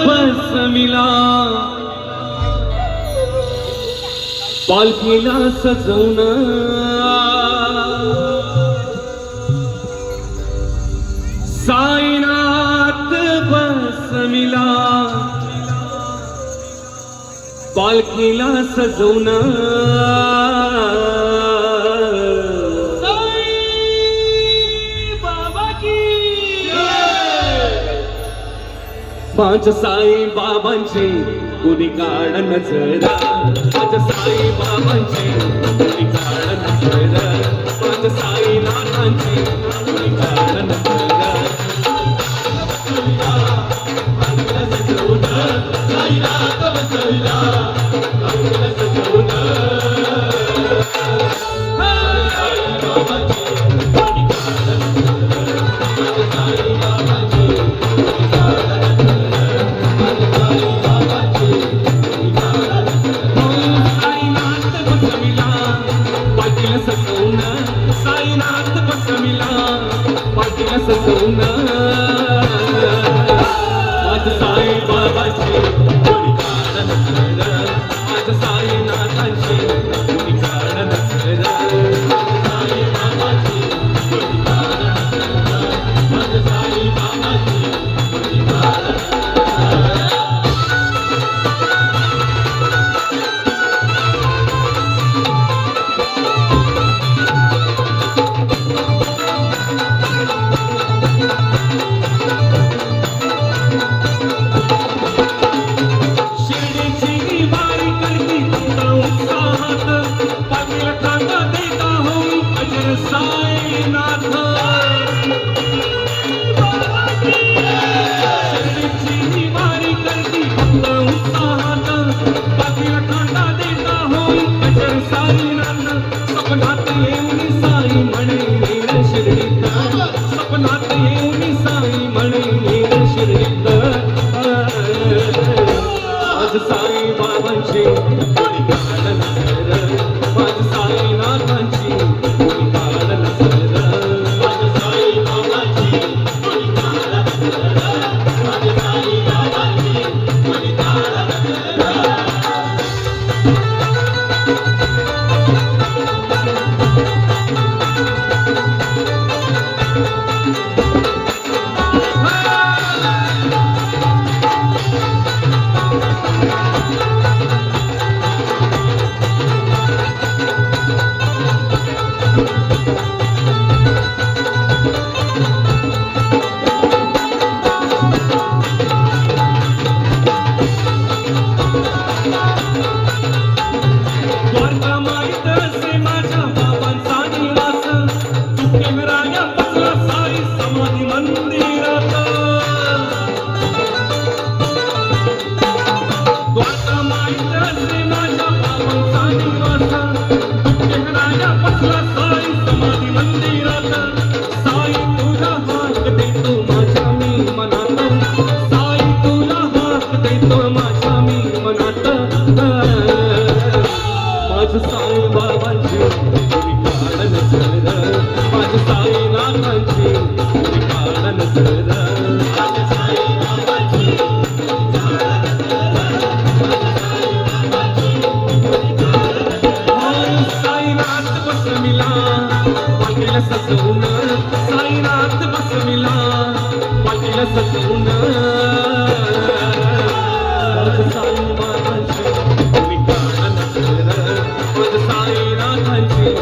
बसविला पालखीला सजवून साईनाथ बसविला पालखीला सजवून पाच साई बाबांचे कुणी काढ नजर पाच साई बाबांचे कुणी काढ नजर पाच साई नाथांचे कुणी काढ नजर साईनाथ बसविला पालखीला सजवून माझ साई बाबाची कुणी काढ नजर माझ साईनाथांची कुणी काढ नजर साई बाबाची कुणी काढ नजर माझ साई बाबाची कुणी काढ साई बाबांची कुणी काढ नजर माझ साईनाथांची कुणी काढ नजर माझ साई बाबांची कुणी काढ नजर माझ साई बाबांची कुणी काढ नजर साई बाबांची कुणी काढ नजर माझ साईनाथांची कुणी काढ नजर माझ साई बाबांची कुणी काढ नजर साईनाथ बसविला पालखीला सजवून साईनाथ बसविला पालखीला सजवून माझ साई बाबांची कुणी काढ नजर माझ साईनाथांची